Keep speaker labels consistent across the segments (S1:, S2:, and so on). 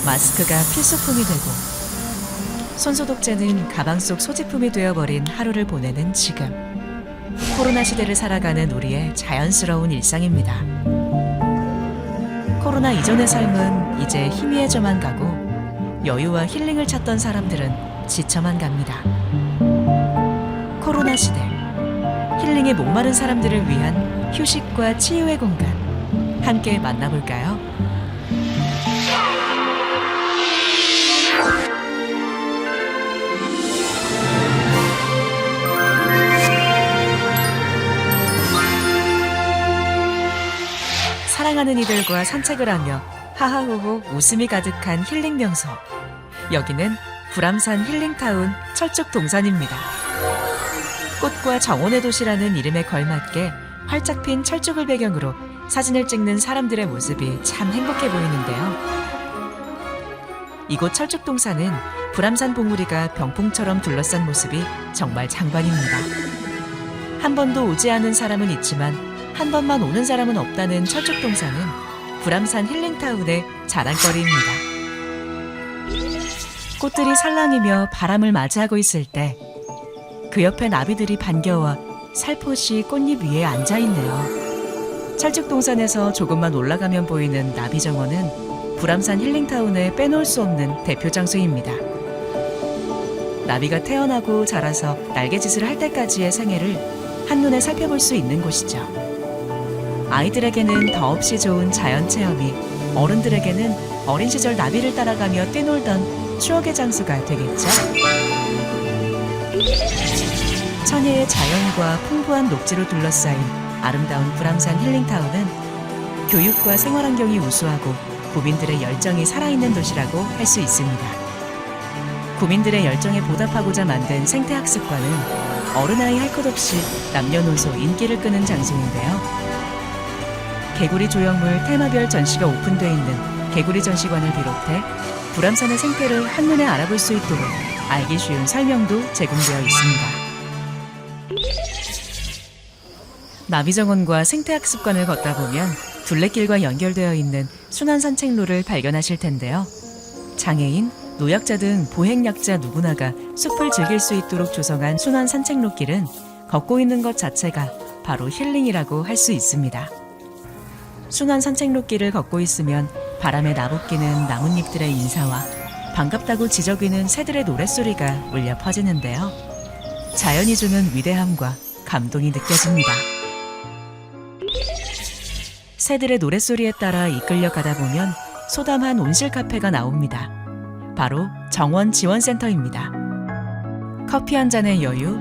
S1: 마스크가 필수품이 되고 손소독제는 가방 속 소지품이 되어버린 하루를 보내는 지금. 코로나 시대를 살아가는 우리의 자연스러운 일상입니다. 코로나 이전의 삶은 이제 희미해져만 가고 여유와 힐링을 찾던 사람들은 지쳐만 갑니다. 코로나 시대, 힐링에 목마른 사람들을 위한 휴식과 치유의 공간, 함께 만나볼까요? 사랑하는 이들과 산책을 하며 하하호호 웃음이 가득한 힐링 명소. 여기는 불암산 힐링타운 철쭉동산입니다. 꽃과 정원의 도시라는 이름에 걸맞게 활짝 핀 철쭉을 배경으로 사진을 찍는 사람들의 모습이 참 행복해 보이는데요. 이곳 철쭉동산은 불암산 봉우리가 병풍처럼 둘러싼 모습이 정말 장관입니다. 한 번도 오지 않은 사람은 있지만 한 번만 오는 사람은 없다는 철쭉동산은 불암산 힐링타운의 자랑거리입니다. 꽃들이 살랑이며 바람을 맞이하고 있을 때 그 옆에 나비들이 반겨와 살포시 꽃잎 위에 앉아있네요. 철쭉동산에서 조금만 올라가면 보이는 나비정원은 불암산 힐링타운에 빼놓을 수 없는 대표 장소입니다. 나비가 태어나고 자라서 날개짓을 할 때까지의 생애를 한눈에 살펴볼 수 있는 곳이죠. 아이들에게는 더없이 좋은 자연체험이, 어른들에게는 어린 시절 나비를 따라가며 뛰놀던 추억의 장소가 되겠죠. 천혜의 자연과 풍부한 녹지로 둘러싸인 아름다운 불암산 힐링타운은 교육과 생활환경이 우수하고 구민들의 열정이 살아있는 도시라고 할 수 있습니다. 구민들의 열정에 보답하고자 만든 생태학습관은 어른아이 할 것 없이 남녀노소 인기를 끄는 장소인데요. 개구리 조형물 테마별 전시가 오픈되어 있는 개구리 전시관을 비롯해 불암산의 생태를 한눈에 알아볼 수 있도록 알기 쉬운 설명도 제공되어 있습니다. 나비정원과 생태학습관을 걷다 보면 둘레길과 연결되어 있는 순환 산책로를 발견하실 텐데요. 장애인, 노약자 등 보행약자 누구나가 숲을 즐길 수 있도록 조성한 순환 산책로길은 걷고 있는 것 자체가 바로 힐링이라고 할 수 있습니다. 순환 산책로길을 걷고 있으면 바람에 나부끼는 나뭇잎들의 인사와 반갑다고 지저귀는 새들의 노랫소리가 울려 퍼지는데요. 자연이 주는 위대함과 감동이 느껴집니다. 새들의 노랫소리에 따라 이끌려 가다 보면 소담한 온실 카페가 나옵니다. 바로 정원 지원센터입니다. 커피 한 잔의 여유,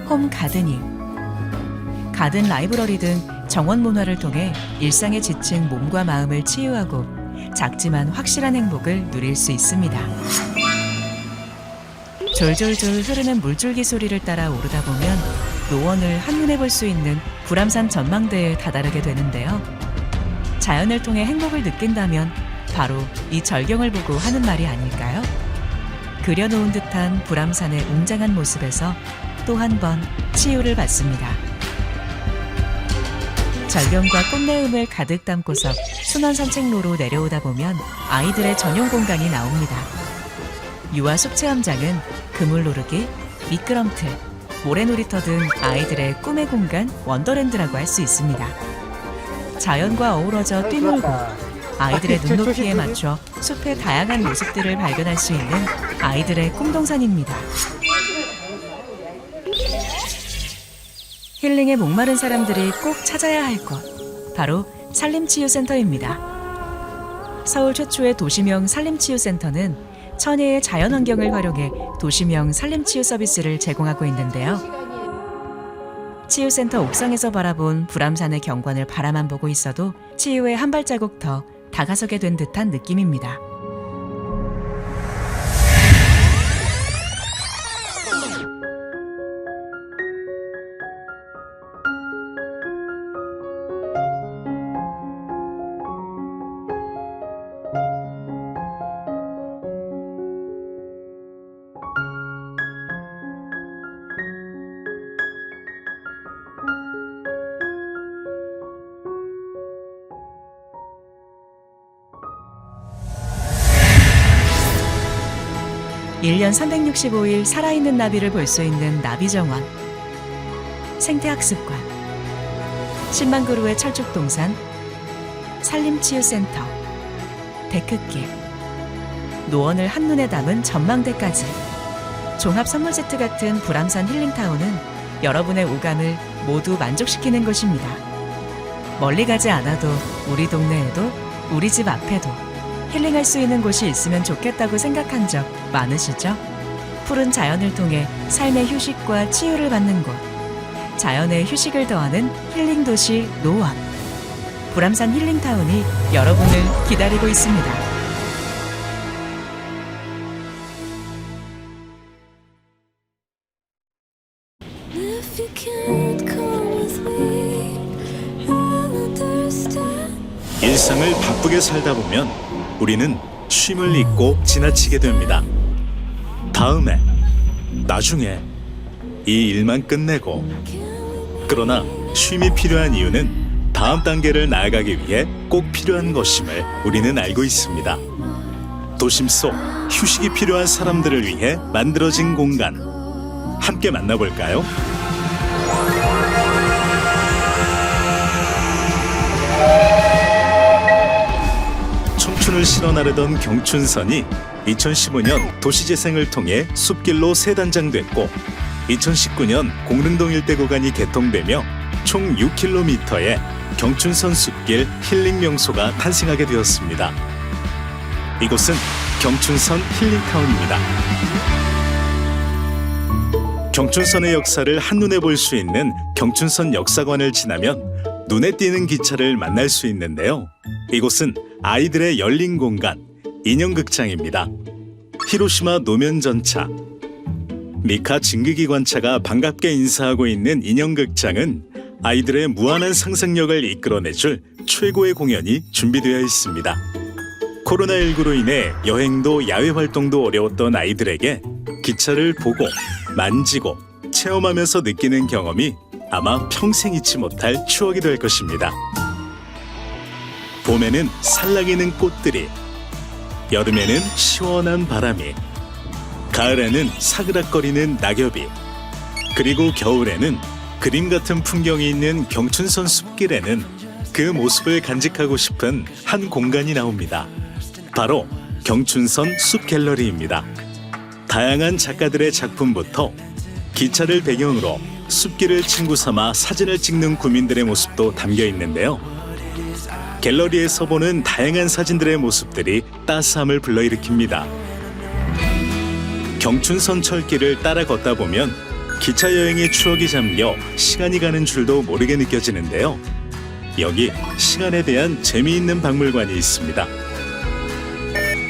S1: 홈 가드닝, 가든 라이브러리 등 정원 문화를 통해 일상에 지친 몸과 마음을 치유하고 작지만 확실한 행복을 누릴 수 있습니다. 졸졸졸 흐르는 물줄기 소리를 따라 오르다 보면 노원을 한눈에 볼 수 있는 불암산 전망대에 다다르게 되는데요. 자연을 통해 행복을 느낀다면 바로 이 절경을 보고 하는 말이 아닐까요? 그려놓은 듯한 불암산의 웅장한 모습에서 또 한 번 치유를 받습니다. 절경과 꽃내음을 가득 담고서 순환 산책로로 내려오다 보면 아이들의 전용 공간이 나옵니다. 유아 숲체험장은 그물노르기, 미끄럼틀, 모래놀이터 등 아이들의 꿈의 공간 원더랜드라고 할 수 있습니다. 자연과 어우러져 뛰놀고 아이들의 눈높이에 맞춰 숲의 다양한 모습들을 발견할 수 있는 아이들의 꿈동산입니다. 힐링에 목마른 사람들이 꼭 찾아야 할 곳, 바로 산림치유센터입니다. 서울 최초의 도시명 산림치유센터는 천혜의 자연환경을 활용해 도시명 산림치유 서비스를 제공하고 있는데요. 치유센터 옥상에서 바라본 불암산의 경관을 바라만 보고 있어도 치유에 한 발자국 더 다가서게 된 듯한 느낌입니다. 1년 365일 살아있는 나비를 볼 수 있는 나비정원, 생태학습관, 10만 그루의 철쭉동산, 산림치유센터, 데크길, 노원을 한눈에 담은 전망대까지 종합 선물 세트 같은 불암산 힐링타운은 여러분의 오감을 모두 만족시키는 곳입니다. 멀리 가지 않아도 우리 동네에도 우리 집 앞에도 힐링할 수 있는 곳이 있으면 좋겠다고 생각한 적 많으시죠? 푸른 자연을 통해 삶의 휴식과 치유를 받는 곳, 자연의 휴식을 더하는 힐링 도시 노원. 불암산 힐링타운이 여러분을 기다리고 있습니다.
S2: If you can't come with me, I'll understand.
S3: 일상을 바쁘게 살다 보면 우리는 쉼을 잊고 지나치게 됩니다. 다음에, 나중에 이 일만 끝내고. 그러나 쉼이 필요한 이유는 다음 단계를 나아가기 위해 꼭 필요한 것임을 우리는 알고 있습니다. 도심 속 휴식이 필요한 사람들을 위해 만들어진 공간, 함께 만나볼까요? 청춘을 실어 나르던 경춘선이 2015년 도시재생을 통해 숲길로 새 단장됐고 2019년 공릉동 일대 구간이 개통되며 총 6km의 경춘선 숲길 힐링 명소가 탄생하게 되었습니다. 이곳은 경춘선 힐링타운입니다. 경춘선의 역사를 한눈에 볼 수 있는 경춘선 역사관을 지나면 눈에 띄는 기차를 만날 수 있는데요. 이곳은 아이들의 열린 공간, 인형극장입니다. 히로시마 노면전차, 미카 진극기관차가 반갑게 인사하고 있는 인형극장은 아이들의 무한한 상상력을 이끌어내줄 최고의 공연이 준비되어 있습니다. 코로나19로 인해 여행도 야외 활동도 어려웠던 아이들에게 기차를 보고 만지고 체험하면서 느끼는 경험이 아마 평생 잊지 못할 추억이 될 것입니다. 봄에는 살랑이는 꽃들이, 여름에는 시원한 바람이, 가을에는 사그락거리는 낙엽이, 그리고 겨울에는 그림 같은 풍경이 있는 경춘선 숲길에는 그 모습을 간직하고 싶은 한 공간이 나옵니다. 바로 경춘선 숲갤러리입니다. 다양한 작가들의 작품부터 기차를 배경으로 숲길을 친구 삼아 사진을 찍는 구민들의 모습도 담겨 있는데요. 갤러리에서 보는 다양한 사진들의 모습들이 따스함을 불러일으킵니다. 경춘선 철길을 따라 걷다 보면 기차 여행의 추억이 잠겨 시간이 가는 줄도 모르게 느껴지는데요. 여기 시간에 대한 재미있는 박물관이 있습니다.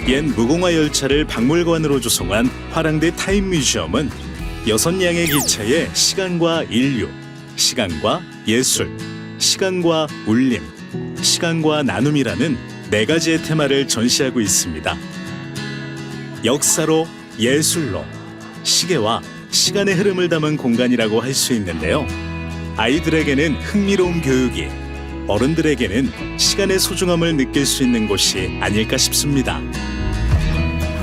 S3: 옛 무공화 열차를 박물관으로 조성한 화랑대 타임뮤지엄은 6량의 기차의 시간과 인류, 시간과 예술, 시간과 울림, 시간과 나눔이라는 4가지의 테마를 전시하고 있습니다. 역사로, 예술로, 시계와 시간의 흐름을 담은 공간이라고 할 수 있는데요. 아이들에게는 흥미로운 교육이, 어른들에게는 시간의 소중함을 느낄 수 있는 곳이 아닐까 싶습니다.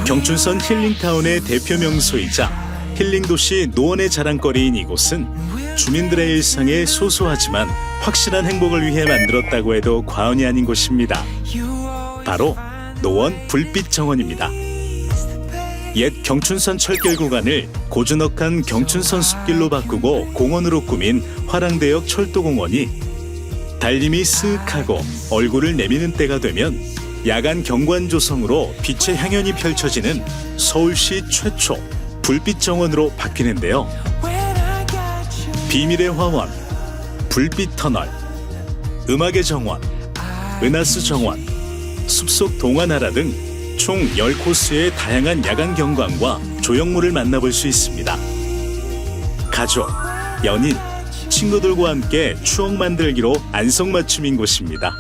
S3: 경춘선 힐링타운의 대표 명소이자 힐링도시 노원의 자랑거리인 이곳은 주민들의 일상에 소소하지만 확실한 행복을 위해 만들었다고 해도 과언이 아닌 곳입니다. 바로 노원 불빛정원입니다. 옛 경춘선 철길 구간을 고즈넉한 경춘선 숲길로 바꾸고 공원으로 꾸민 화랑대역 철도공원이 달림이 스윽하고 얼굴을 내미는 때가 되면 야간 경관 조성으로 빛의 향연이 펼쳐지는 서울시 최초 불빛정원으로 바뀌는데요. 비밀의 화원, 불빛터널, 음악의 정원, 은하수 정원, 숲속 동화나라 등 총 10코스의 다양한 야간 경관과 조형물을 만나볼 수 있습니다. 가족, 연인, 친구들과 함께 추억 만들기로 안성맞춤인 곳입니다.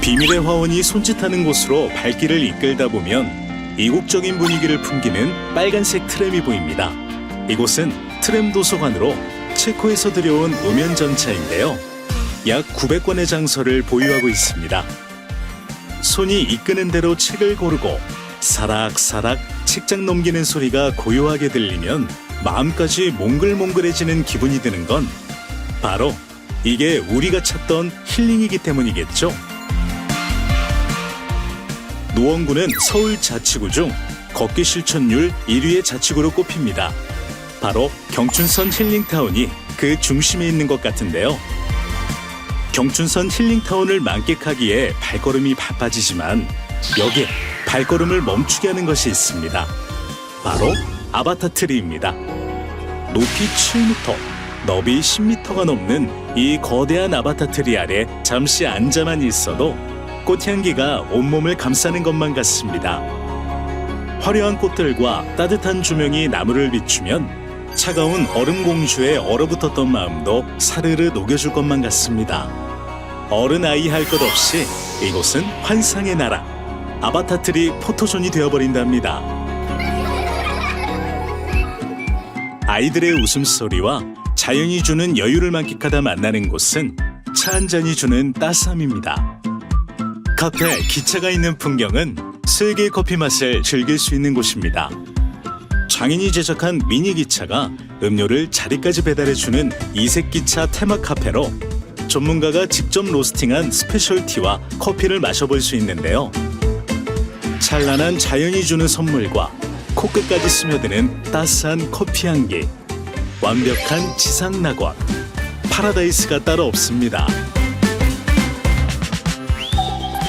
S3: 비밀의 화원이 손짓하는 곳으로 발길을 이끌다 보면 이국적인 분위기를 풍기는 빨간색 트램이 보입니다. 이곳은 트램 도서관으로 체코에서 들여온 노면전차인데요. 약 900권의 장서를 보유하고 있습니다. 손이 이끄는 대로 책을 고르고 사락사락 책장 넘기는 소리가 고요하게 들리면 마음까지 몽글몽글해지는 기분이 드는 건 바로 이게 우리가 찾던 힐링이기 때문이겠죠. 노원구는 서울 자치구 중 걷기 실천율 1위의 자치구로 꼽힙니다. 바로 경춘선 힐링타운이 그 중심에 있는 것 같은데요. 경춘선 힐링타운을 만끽하기에 발걸음이 바빠지지만 여기에 발걸음을 멈추게 하는 것이 있습니다. 바로 아바타 트리입니다. 높이 7m, 너비 10m가 넘는 이 거대한 아바타 트리 아래 잠시 앉아만 있어도 꽃향기가 온몸을 감싸는 것만 같습니다. 화려한 꽃들과 따뜻한 조명이 나무를 비추면 차가운 얼음 공주에 얼어붙었던 마음도 사르르 녹여줄 것만 같습니다. 어른 아이 할 것 없이 이곳은 환상의 나라 아바타 트리 포토존이 되어버린답니다. 아이들의 웃음소리와 자연이 주는 여유를 만끽하다 만나는 곳은 차 한 잔이 주는 따스함입니다. 카페 기차가 있는 풍경은 세계의 커피 맛을 즐길 수 있는 곳입니다. 장인이 제작한 미니 기차가 음료를 자리까지 배달해주는 이색 기차 테마 카페로 전문가가 직접 로스팅한 스페셜티와 커피를 마셔볼 수 있는데요. 찬란한 자연이 주는 선물과 코끝까지 스며드는 따스한 커피 향기, 완벽한 지상 낙원, 파라다이스가 따로 없습니다.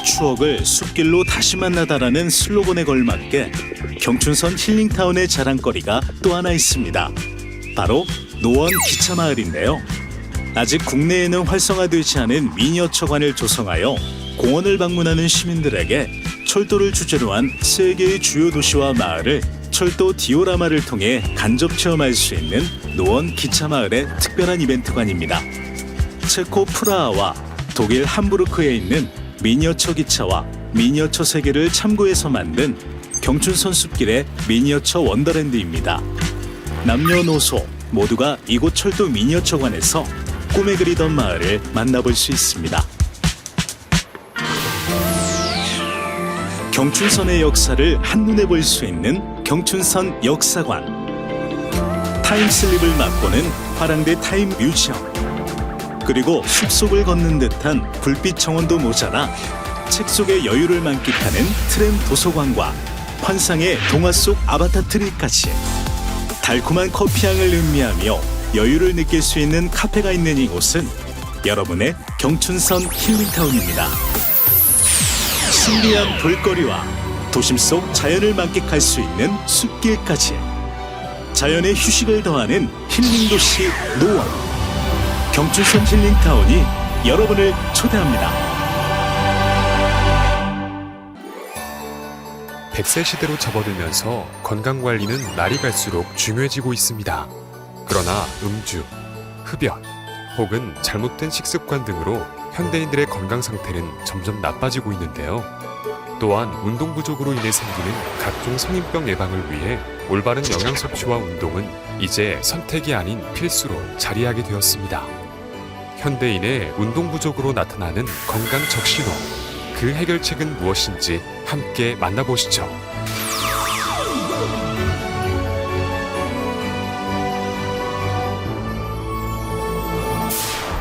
S3: 추억을 숲길로 다시 만나다라는 슬로건에 걸맞게 경춘선 힐링타운의 자랑거리가 또 하나 있습니다. 바로 노원 기차마을인데요. 아직 국내에는 활성화되지 않은 미니어처관을 조성하여 공원을 방문하는 시민들에게 철도를 주제로 한 세계의 주요 도시와 마을을 철도 디오라마를 통해 간접 체험할 수 있는 노원 기차마을의 특별한 이벤트관입니다. 체코 프라하와 독일 함부르크에 있는 미니어처 기차와 미니어처 세계를 참고해서 만든 경춘선 숲길의 미니어처 원더랜드입니다. 남녀노소 모두가 이곳 철도 미니어처관에서 꿈에 그리던 마을을 만나볼 수 있습니다. 경춘선의 역사를 한눈에 볼 수 있는 경춘선 역사관, 타임슬립을 맛보는 화랑대 타임 뮤지엄, 그리고 숲속을 걷는 듯한 불빛 정원도 모자라 책 속의 여유를 만끽하는 트램 도서관과 환상의 동화 속 아바타 트리까지 달콤한 커피향을 음미하며 여유를 느낄 수 있는 카페가 있는 이곳은 여러분의 경춘선 힐링타운입니다. 신비한 볼거리와 도심 속 자연을 만끽할 수 있는 숲길까지 자연의 휴식을 더하는 힐링도시 노원 경춘선 힐링타운이 여러분을 초대합니다.
S4: 100세 시대로 접어들면서 건강관리는 날이 갈수록 중요해지고 있습니다. 그러나 음주, 흡연, 혹은 잘못된 식습관 등으로 현대인들의 건강 상태는 점점 나빠지고 있는데요. 또한 운동 부족으로 인해 생기는 각종 성인병 예방을 위해 올바른 영양 섭취와 운동은 이제 선택이 아닌 필수로 자리하게 되었습니다. 현대인의 운동 부족으로 나타나는 건강 적신호, 그 해결책은 무엇인지 함께 만나보시죠.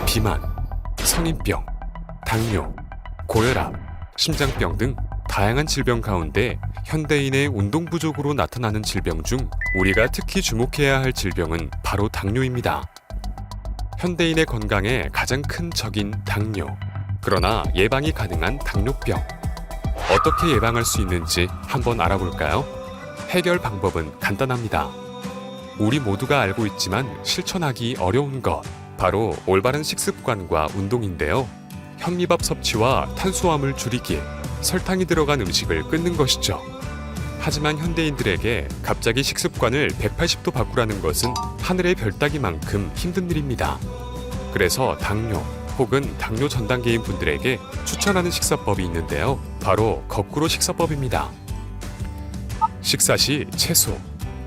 S4: 비만, 성인병, 당뇨, 고혈압, 심장병 등 다양한 질병 가운데 현대인의 운동 부족으로 나타나는 질병 중 우리가 특히 주목해야 할 질병은 바로 당뇨입니다. 현대인의 건강에 가장 큰 적인 당뇨. 그러나 예방이 가능한 당뇨병. 어떻게 예방할 수 있는지 한번 알아볼까요? 해결 방법은 간단합니다. 우리 모두가 알고 있지만 실천하기 어려운 것. 바로 올바른 식습관과 운동인데요. 현미밥 섭취와 탄수화물 줄이기, 설탕이 들어간 음식을 끊는 것이죠. 하지만 현대인들에게 갑자기 식습관을 180도 바꾸라는 것은 하늘의 별 따기만큼 힘든 일입니다. 그래서 당뇨 혹은 당뇨 전 단계인 분들에게 추천하는 식사법이 있는데요. 바로 거꾸로 식사법입니다. 식사 시 채소,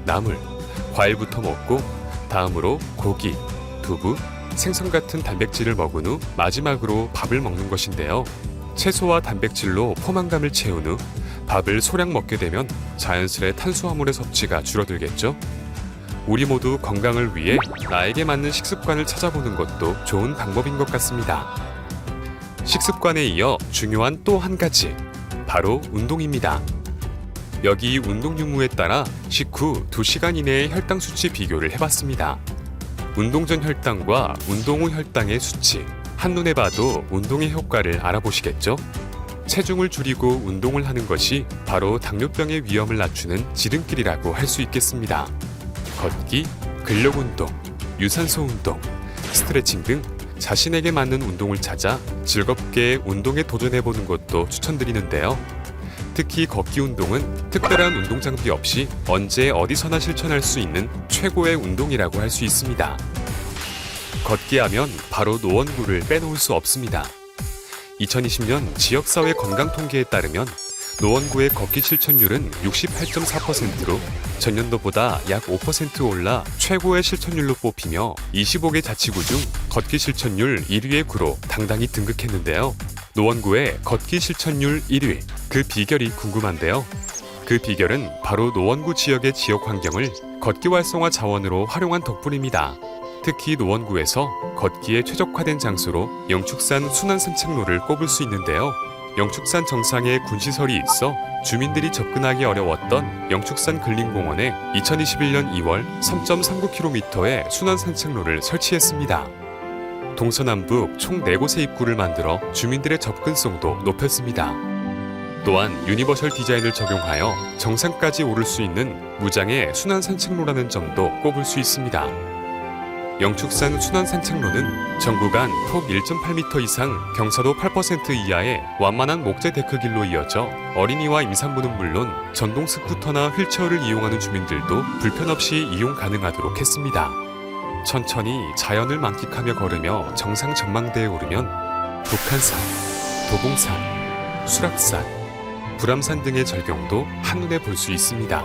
S4: 나물, 과일부터 먹고 다음으로 고기, 두부, 생선 같은 단백질을 먹은 후 마지막으로 밥을 먹는 것인데요. 채소와 단백질로 포만감을 채운 후 밥을 소량 먹게 되면 자연스레 탄수화물의 섭취가 줄어들겠죠? 우리 모두 건강을 위해 나에게 맞는 식습관을 찾아보는 것도 좋은 방법인 것 같습니다. 식습관에 이어 중요한 또 한 가지, 바로 운동입니다. 여기 운동 유무에 따라 식후 2시간 이내의 혈당 수치 비교를 해봤습니다. 운동 전 혈당과 운동 후 혈당의 수치, 한눈에 봐도 운동의 효과를 알아보시겠죠? 체중을 줄이고 운동을 하는 것이 바로 당뇨병의 위험을 낮추는 지름길이라고 할 수 있겠습니다. 걷기, 근력 운동, 유산소 운동, 스트레칭 등 자신에게 맞는 운동을 찾아 즐겁게 운동에 도전해보는 것도 추천드리는데요. 특히 걷기 운동은 특별한 운동 장비 없이 언제 어디서나 실천할 수 있는 최고의 운동이라고 할 수 있습니다. 걷기 하면 바로 노원구를 빼놓을 수 없습니다. 2020년 지역사회 건강통계에 따르면 노원구의 걷기 실천율은 68.4%로 전년도보다 약 5% 올라 최고의 실천율로 뽑히며 25개 자치구 중 걷기 실천율 1위의 구로 당당히 등극했는데요. 노원구의 걷기 실천율 1위, 그 비결이 궁금한데요. 그 비결은 바로 노원구 지역의 지역 환경을 걷기 활성화 자원으로 활용한 덕분입니다. 특히 노원구에서 걷기에 최적화된 장소로 영축산 순환산책로를 꼽을 수 있는데요. 영축산 정상에 군시설이 있어 주민들이 접근하기 어려웠던 영축산 근린공원에 2021년 2월 3.39km의 순환산책로를 설치했습니다. 동서남북 총 4곳의 입구를 만들어 주민들의 접근성도 높였습니다. 또한 유니버셜 디자인을 적용하여 정상까지 오를 수 있는 무장의 순환산책로라는 점도 꼽을 수 있습니다. 영축산 순환산책로는 전 구간 폭 1.8m 이상 경사도 8% 이하의 완만한 목재 데크길로 이어져 어린이와 임산부는 물론 전동 스쿠터나 휠체어를 이용하는 주민들도 불편 없이 이용 가능하도록 했습니다. 천천히 자연을 만끽하며 걸으며 정상 전망대에 오르면 북한산, 도봉산, 수락산, 불암산 등의 절경도 한눈에 볼 수 있습니다.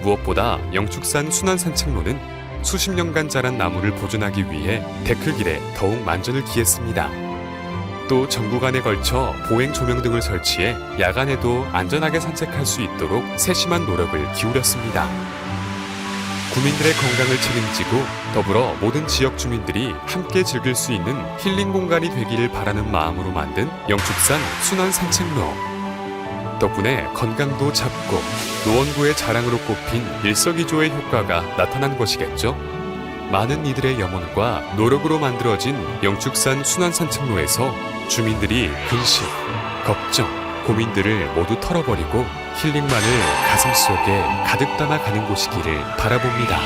S4: 무엇보다 영축산 순환산책로는 수십 년간 자란 나무를 보존하기 위해 데크길에 더욱 만전을 기했습니다. 또 전 구간에 걸쳐 보행 조명 등을 설치해 야간에도 안전하게 산책할 수 있도록 세심한 노력을 기울였습니다. 구민들의 건강을 책임지고 더불어 모든 지역 주민들이 함께 즐길 수 있는 힐링 공간이 되기를 바라는 마음으로 만든 영축산 순환산책로. 덕분에 건강도 잡고 노원구의 자랑으로 꼽힌 일석이조의 효과가 나타난 것이겠죠. 많은 이들의 염원과 노력으로 만들어진 영축산 순환산책로에서 주민들이 근심, 걱정, 고민들을 모두 털어버리고 힐링만을 가슴속에 가득 담아 가는 곳이기를 바라봅니다.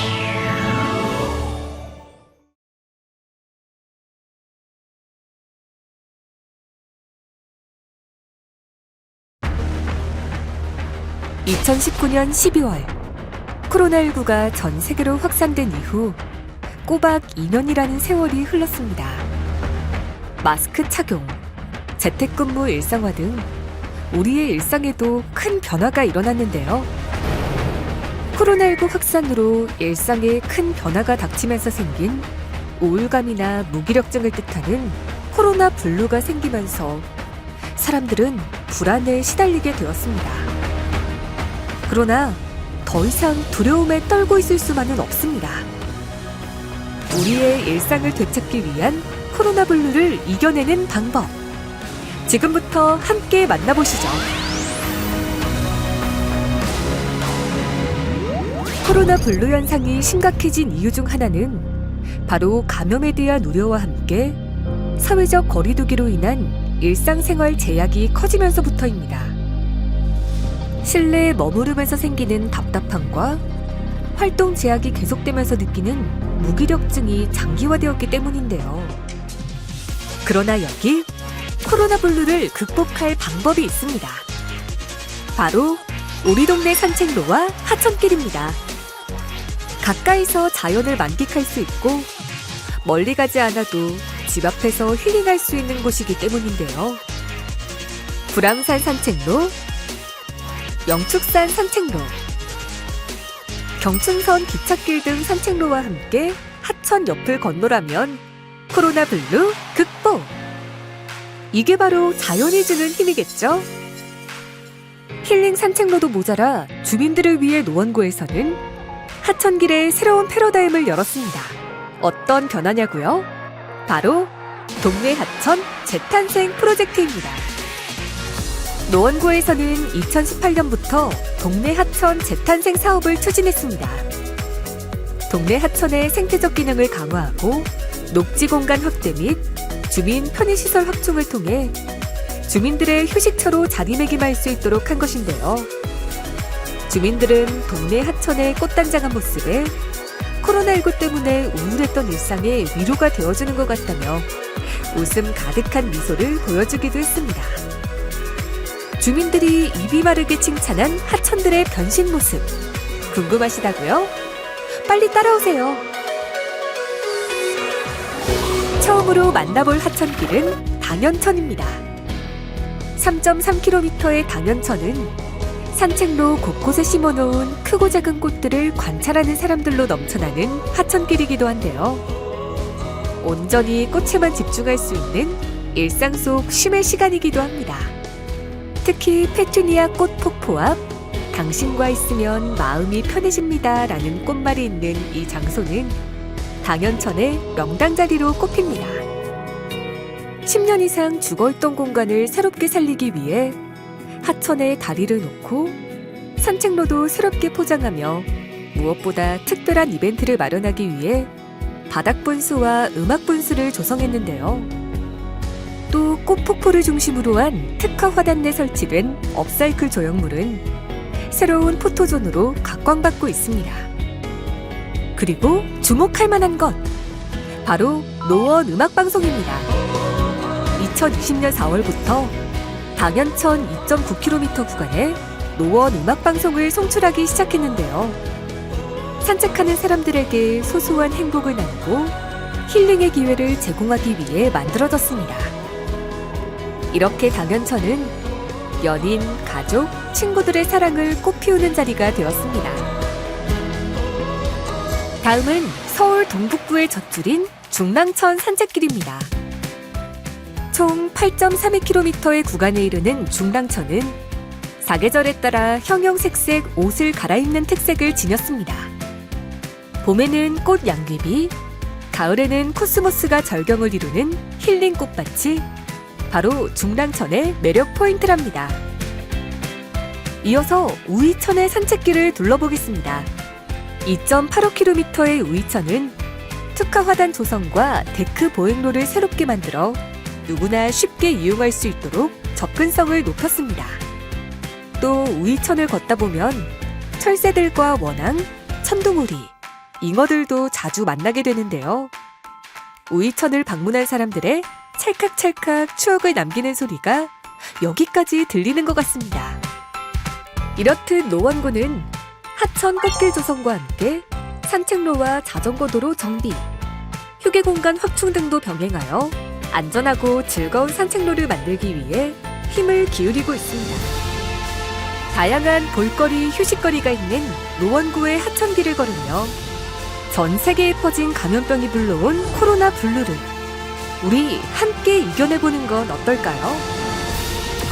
S5: (2019년 12월) 코로나19가 전 세계로 확산된 이후 꼬박 2년이라는 세월이 흘렀습니다. 마스크 착용, 재택근무 일상화 등 우리의 일상에도 큰 변화가 일어났는데요. 코로나19 확산으로 일상에 큰 변화가 닥치면서 생긴 우울감이나 무기력증을 뜻하는 코로나 블루가 생기면서 사람들은 불안에 시달리게 되었습니다. 그러나 더 이상 두려움에 떨고 있을 수만은 없습니다. 우리의 일상을 되찾기 위한 코로나 블루를 이겨내는 방법. 지금부터 함께 만나보시죠. 코로나 블루 현상이 심각해진 이유 중 하나는 바로 감염에 대한 우려와 함께 사회적 거리두기로 인한 일상생활 제약이 커지면서부터입니다. 실내에 머무르면서 생기는 답답함과 활동 제약이 계속되면서 느끼는 무기력증이 장기화되었기 때문인데요. 그러나 여기 코로나 블루를 극복할 방법이 있습니다. 바로 우리 동네 산책로와 하천길입니다. 가까이서 자연을 만끽할 수 있고 멀리 가지 않아도 집 앞에서 힐링할 수 있는 곳이기 때문인데요. 불암산 산책로, 영축산 산책로, 경춘선 기찻길 등 산책로와 함께 하천 옆을 건너라면 코로나 블루 극복! 이게 바로 자연이 주는 힘이겠죠? 힐링 산책로도 모자라 주민들을 위해 노원구에서는 하천길에 새로운 패러다임을 열었습니다. 어떤 변화냐고요? 바로 동네 하천 재탄생 프로젝트입니다. 노원구에서는 2018년부터 동네 하천 재탄생 사업을 추진했습니다. 동네 하천의 생태적 기능을 강화하고 녹지 공간 확대 및 주민 편의시설 확충을 통해 주민들의 휴식처로 자리매김할 수 있도록 한 것인데요. 주민들은 동네 하천의 꽃단장한 모습에 코로나19 때문에 우울했던 일상에 위로가 되어주는 것 같다며 웃음 가득한 미소를 보여주기도 했습니다. 주민들이 입이 마르게 칭찬한 하천들의 변신 모습 궁금하시다고요? 빨리 따라오세요. 처음으로 만나볼 하천길은 당연천입니다. 3.3km의 당연천은 산책로 곳곳에 심어놓은 크고 작은 꽃들을 관찰하는 사람들로 넘쳐나는 하천길이기도 한데요. 온전히 꽃에만 집중할 수 있는 일상 속 쉼의 시간이기도 합니다. 특히 페투니아 꽃 폭포 앞 당신과 있으면 마음이 편해집니다 라는 꽃말이 있는 이 장소는 당연천의 명당 자리로 꼽힙니다. 10년 이상 죽어있던 공간을 새롭게 살리기 위해 하천에 다리를 놓고 산책로도 새롭게 포장하며 무엇보다 특별한 이벤트를 마련하기 위해 바닥 분수와 음악 분수를 조성했는데요. 또 꽃폭포를 중심으로 한 특화 화단 내 설치된 업사이클 조형물은 새로운 포토존으로 각광받고 있습니다. 그리고 주목할 만한 것, 바로 노원 음악방송입니다. 2020년 4월부터 당연천 2.9km 구간에 노원 음악방송을 송출하기 시작했는데요. 산책하는 사람들에게 소소한 행복을 나누고 힐링의 기회를 제공하기 위해 만들어졌습니다. 이렇게 당연천은 연인, 가족, 친구들의 사랑을 꽃피우는 자리가 되었습니다. 다음은 서울 동북부의 젖줄인 중랑천 산책길입니다. 총 8.32km의 구간에 이르는 중랑천은 사계절에 따라 형형색색 옷을 갈아입는 특색을 지녔습니다. 봄에는 꽃 양귀비, 가을에는 코스모스가 절경을 이루는 힐링 꽃밭이 바로 중랑천의 매력 포인트랍니다. 이어서 우이천의 산책길을 둘러보겠습니다. 2.85km의 우이천은 특화 화단 조성과 데크 보행로를 새롭게 만들어 누구나 쉽게 이용할 수 있도록 접근성을 높였습니다. 또 우이천을 걷다 보면 철새들과 원앙, 천둥오리, 잉어들도 자주 만나게 되는데요. 우이천을 방문한 사람들의 찰칵찰칵 추억을 남기는 소리가 여기까지 들리는 것 같습니다. 이렇듯 노원구는 하천 꽃길 조성과 함께 산책로와 자전거도로 정비, 휴게 공간 확충 등도 병행하여 안전하고 즐거운 산책로를 만들기 위해 힘을 기울이고 있습니다. 다양한 볼거리, 휴식거리가 있는 노원구의 하천길을 걸으며 전 세계에 퍼진 감염병이 불러온 코로나 블루를 우리 함께 이겨내보는 건 어떨까요?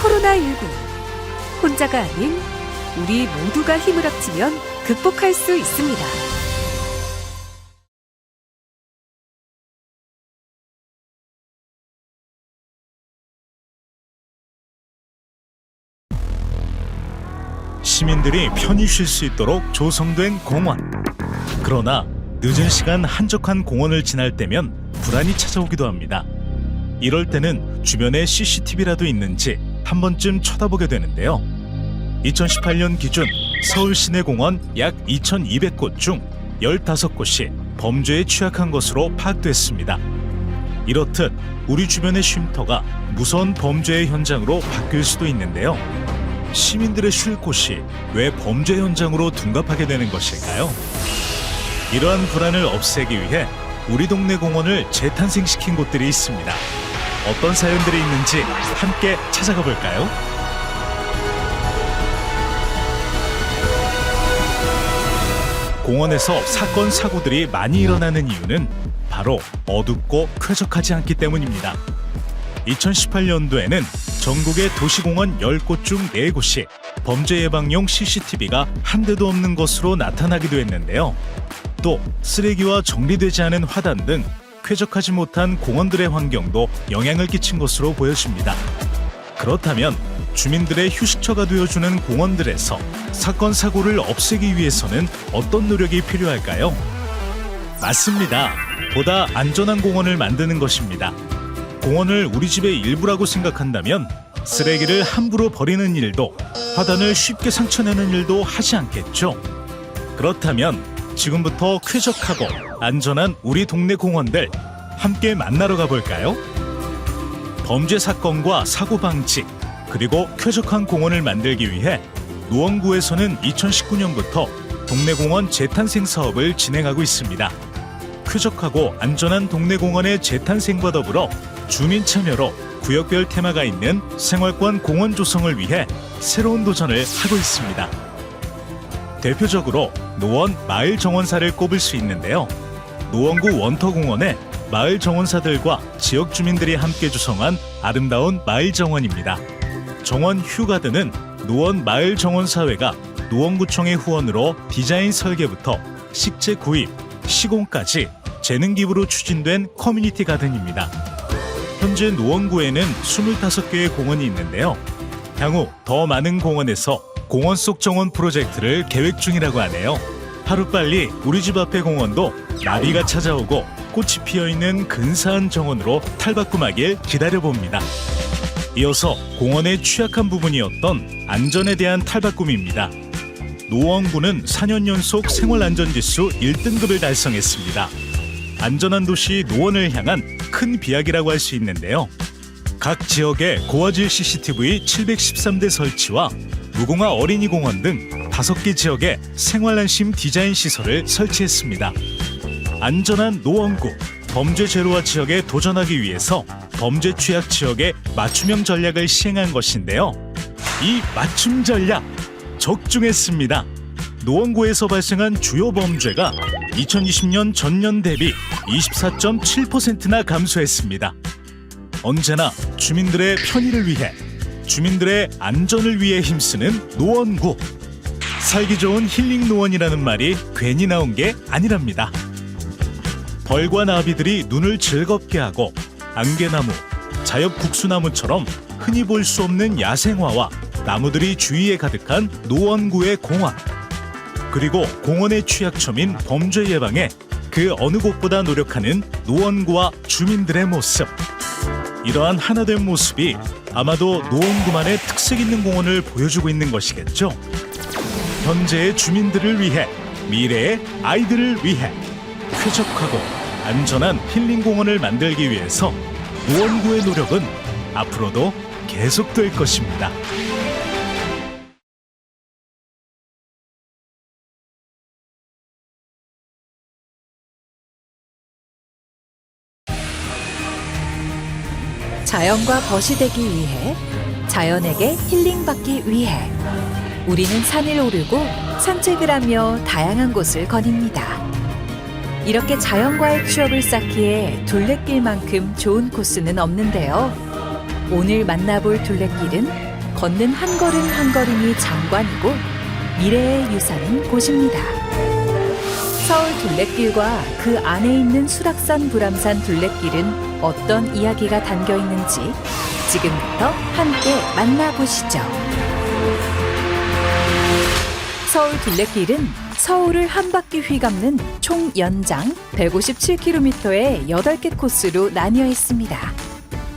S5: 코로나19, 혼자가 아닌 우리 모두가 힘을 합치면 극복할 수 있습니다.
S3: 시민들이 편히 쉴 수 있도록 조성된 공원. 그러나 늦은 시간 한적한 공원을 지날 때면 불안이 찾아오기도 합니다. 이럴 때는 주변에 CCTV라도 있는지 한 번쯤 쳐다보게 되는데요. 2018년 기준 서울 시내 공원 약 2,200곳 중 15곳이 범죄에 취약한 것으로 파악됐습니다. 이렇듯 우리 주변의 쉼터가 무서운 범죄의 현장으로 바뀔 수도 있는데요. 시민들의 쉴 곳이 왜 범죄 현장으로 둔갑하게 되는 것일까요? 이러한 불안을 없애기 위해 우리 동네 공원을 재탄생시킨 곳들이 있습니다. 어떤 사연들이 있는지 함께 찾아가 볼까요? 공원에서 사건, 사고들이 많이 일어나는 이유는 바로 어둡고 쾌적하지 않기 때문입니다. 2018년도에는 전국의 도시공원 10곳 중 4곳이 범죄 예방용 CCTV가 한 대도 없는 것으로 나타나기도 했는데요. 또 쓰레기와 정리되지 않은 화단 등 쾌적하지 못한 공원들의 환경도 영향을 끼친 것으로 보여집니다. 그렇다면 주민들의 휴식처가 되어주는 공원들에서 사건 사고를 없애기 위해서는 어떤 노력이 필요할까요? 맞습니다. 보다 안전한 공원을 만드는 것입니다. 공원을 우리 집의 일부라고 생각한다면 쓰레기를 함부로 버리는 일도 화단을 쉽게 상처내는 일도 하지 않겠죠. 그렇다면 지금부터 쾌적하고 안전한 우리 동네 공원들 함께 만나러 가볼까요? 범죄 사건과 사고 방지 그리고 쾌적한 공원을 만들기 위해 노원구에서는 2019년부터 동네 공원 재탄생 사업을 진행하고 있습니다. 쾌적하고 안전한 동네 공원의 재탄생과 더불어 주민 참여로 구역별 테마가 있는 생활권 공원 조성을 위해 새로운 도전을 하고 있습니다. 대표적으로 노원 마을 정원사를 꼽을 수 있는데요. 노원구 원터공원에 마을 정원사들과 지역 주민들이 함께 조성한 아름다운 마을 정원입니다. 정원 휴가드는 노원 마을 정원사회가 노원구청의 후원으로 디자인 설계부터 식재 구입, 시공까지 재능 기부로 추진된 커뮤니티 가든입니다. 현재 노원구에는 25개의 공원이 있는데요. 향후 더 많은 공원에서 공원 속 정원 프로젝트를 계획 중이라고 하네요. 하루빨리 우리 집 앞의 공원도 나비가 찾아오고 꽃이 피어있는 근사한 정원으로 탈바꿈하길 기다려봅니다. 이어서 공원의 취약한 부분이었던 안전에 대한 탈바꿈입니다. 노원구는 4년 연속 생활안전지수 1등급을 달성했습니다. 안전한 도시 노원을 향한 큰 비약이라고 할 수 있는데요. 각 지역에 고화질 CCTV 713대 설치와 무궁화 어린이공원 등 5개 지역에 생활안심 디자인 시설을 설치했습니다. 안전한 노원구, 범죄 제로화 지역에 도전하기 위해서 범죄 취약 지역에 맞춤형 전략을 시행한 것인데요. 이 맞춤 전략 적중했습니다. 노원구에서 발생한 주요 범죄가 2020년 전년 대비 24.7%나 감소했습니다. 언제나 주민들의 편의를 위해, 주민들의 안전을 위해 힘쓰는 노원구. 살기 좋은 힐링 노원이라는 말이 괜히 나온 게 아니랍니다. 벌과 나비들이 눈을 즐겁게 하고 안개나무, 자엽국수나무처럼 흔히 볼 수 없는 야생화와 나무들이 주위에 가득한 노원구의 공원. 그리고 공원의 취약점인 범죄 예방에 그 어느 곳보다 노력하는 노원구와 주민들의 모습. 이러한 하나된 모습이 아마도 노원구만의 특색 있는 공원을 보여주고 있는 것이겠죠. 현재의 주민들을 위해, 미래의 아이들을 위해 쾌적하고 안전한 힐링 공원을 만들기 위해서 노원구의 노력은 앞으로도 계속될 것입니다.
S6: 자연과 벗이 되기 위해, 자연에게 힐링받기 위해 우리는 산을 오르고 산책을 하며 다양한 곳을 거닙니다. 이렇게 자연과의 추억을 쌓기에 둘레길만큼 좋은 코스는 없는데요. 오늘 만나볼 둘레길은 걷는 한 걸음 한 걸음이 장관이고 미래의 유산인 곳입니다. 서울 둘레길과 그 안에 있는 수락산 불암산 둘레길은 어떤 이야기가 담겨 있는지 지금부터 함께 만나보시죠. 서울 둘레길은 서울을 한 바퀴 휘감는 총 연장 157km의 8개 코스로 나뉘어 있습니다.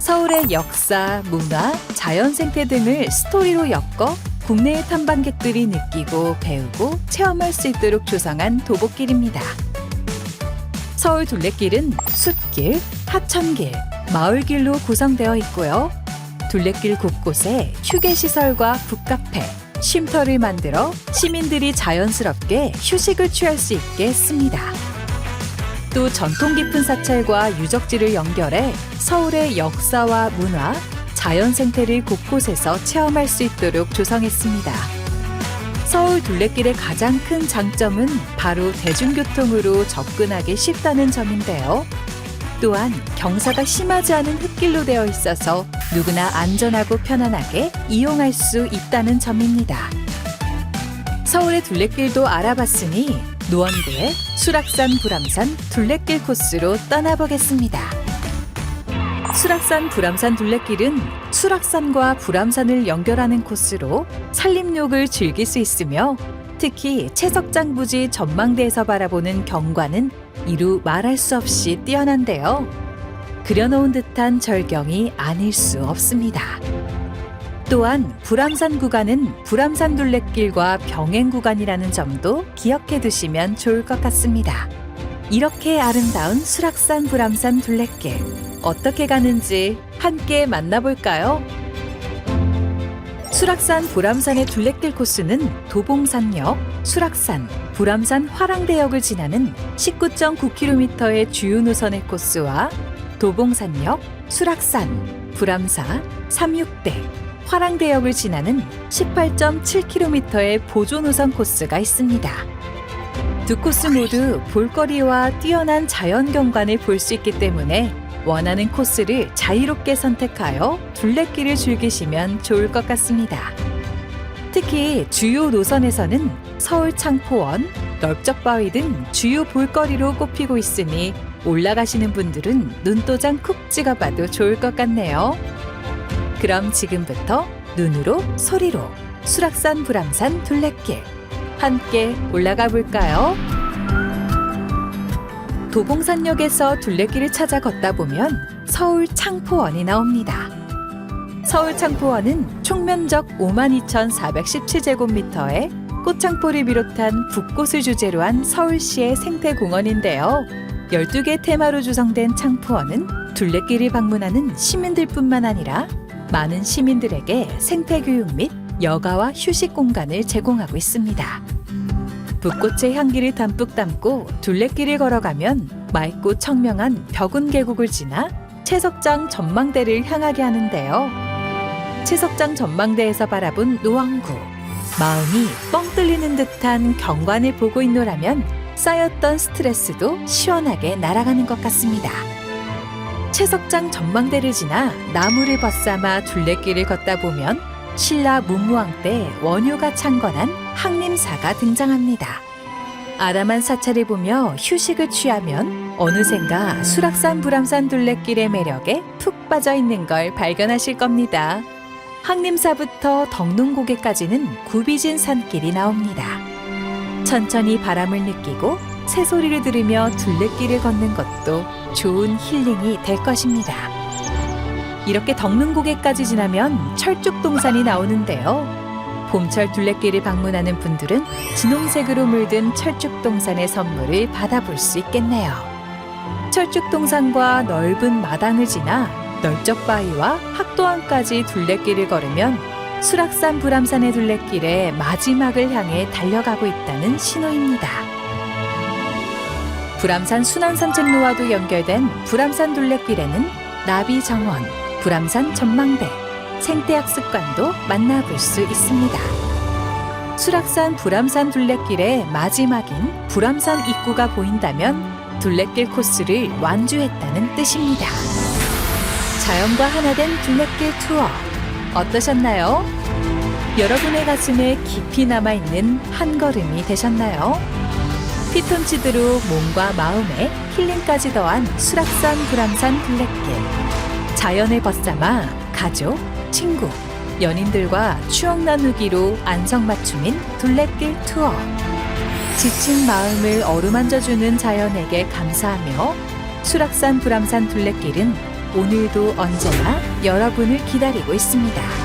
S6: 서울의 역사, 문화, 자연 생태 등을 스토리로 엮어 국내의 탐방객들이 느끼고 배우고 체험할 수 있도록 조성한 도보길입니다. 서울 둘레길은 숲길, 하천길, 마을길로 구성되어 있고요. 둘레길 곳곳에 휴게시설과 북카페, 쉼터를 만들어 시민들이 자연스럽게 휴식을 취할 수 있게 했습니다. 또 전통 깊은 사찰과 유적지를 연결해 서울의 역사와 문화, 자연 생태를 곳곳에서 체험할 수 있도록 조성했습니다. 서울 둘레길의 가장 큰 장점은 바로 대중교통으로 접근하기 쉽다는 점인데요. 또한 경사가 심하지 않은 흙길로 되어 있어서 누구나 안전하고 편안하게 이용할 수 있다는 점입니다. 서울의 둘레길도 알아봤으니 노원구의 수락산 불암산 둘레길 코스로 떠나보겠습니다. 수락산 불암산 둘레길은 수락산과 불암산을 연결하는 코스로 산림욕을 즐길 수 있으며 특히 채석장 부지 전망대에서 바라보는 경관은 이루 말할 수 없이 뛰어난데요. 그려놓은 듯한 절경이 아닐 수 없습니다. 또한 불암산 구간은 불암산 둘레길과 병행 구간이라는 점도 기억해 두시면 좋을 것 같습니다. 이렇게 아름다운 수락산 불암산 둘레길 어떻게 가는지 함께 만나볼까요? 수락산 불암산의 둘레길 코스는 도봉산역, 수락산, 불암산 화랑대역을 지나는 19.9km의 주요 노선의 코스와 도봉산역, 수락산, 불암사, 삼육대, 화랑대역을 지나는 18.7km의 보조 노선 코스가 있습니다. 두 코스 모두 볼거리와 뛰어난 자연 경관을 볼 수 있기 때문에 원하는 코스를 자유롭게 선택하여 둘레길을 즐기시면 좋을 것 같습니다. 특히 주요 노선에서는 서울 창포원, 넓적바위 등 주요 볼거리로 꼽히고 있으니 올라가시는 분들은 눈도장 콕 찍어봐도 좋을 것 같네요. 그럼 지금부터 눈으로 소리로 수락산 불암산 둘레길 함께 올라가 볼까요? 도봉산역에서 둘레길을 찾아 걷다 보면 서울 창포원이 나옵니다. 서울 창포원은 총면적 52,417제곱미터의 꽃창포를 비롯한 붓꽃을 주제로 한 서울시의 생태공원인데요. 12개 테마로 구성된 창포원은 둘레길을 방문하는 시민들뿐만 아니라 많은 시민들에게 생태교육 및 여가와 휴식 공간을 제공하고 있습니다. 붓꽃의 향기를 담뿍 담고 둘레길을 걸어가면 맑고 청명한 벽운 계곡을 지나 채석장 전망대를 향하게 하는데요. 채석장 전망대에서 바라본 노원구. 마음이 뻥 뚫리는 듯한 경관을 보고 있노라면 쌓였던 스트레스도 시원하게 날아가는 것 같습니다. 채석장 전망대를 지나 나무를 벗삼아 둘레길을 걷다 보면 신라 문무왕 때 원효가 창건한 항림사가 등장합니다. 아담한 사찰을 보며 휴식을 취하면 어느샌가 수락산 불암산 둘레길의 매력에 푹 빠져 있는 걸 발견하실 겁니다. 항림사부터 덕릉고개까지는 굽이진 산길이 나옵니다. 천천히 바람을 느끼고 새소리를 들으며 둘레길을 걷는 것도 좋은 힐링이 될 것입니다. 이렇게 덕릉고개까지 지나면 철쭉동산이 나오는데요. 봄철 둘레길을 방문하는 분들은 진홍색으로 물든 철쭉동산의 선물을 받아볼 수 있겠네요. 철쭉동산과 넓은 마당을 지나 넓적바위와 학도항까지 둘레길을 걸으면 수락산 불암산의 둘레길의 마지막을 향해 달려가고 있다는 신호입니다. 불암산 순환산책로와도 연결된 불암산 둘레길에는 나비정원, 불암산 전망대, 생태학습관도 만나볼 수 있습니다. 수락산 불암산 둘레길의 마지막인 불암산 입구가 보인다면 둘레길 코스를 완주했다는 뜻입니다. 자연과 하나된 둘레길 투어 어떠셨나요? 여러분의 가슴에 남아있는 한 걸음이 되셨나요? 피톤치드로 몸과 마음에 힐링까지 더한 수락산 불암산 둘레길. 자연을 벗삼아 가족, 친구, 연인들과 추억 나누기로 안성맞춤인 둘레길 투어. 지친 마음을 어루만져주는 자연에게 감사하며 수락산 불암산 둘레길은 오늘도 언제나 여러분을 기다리고 있습니다.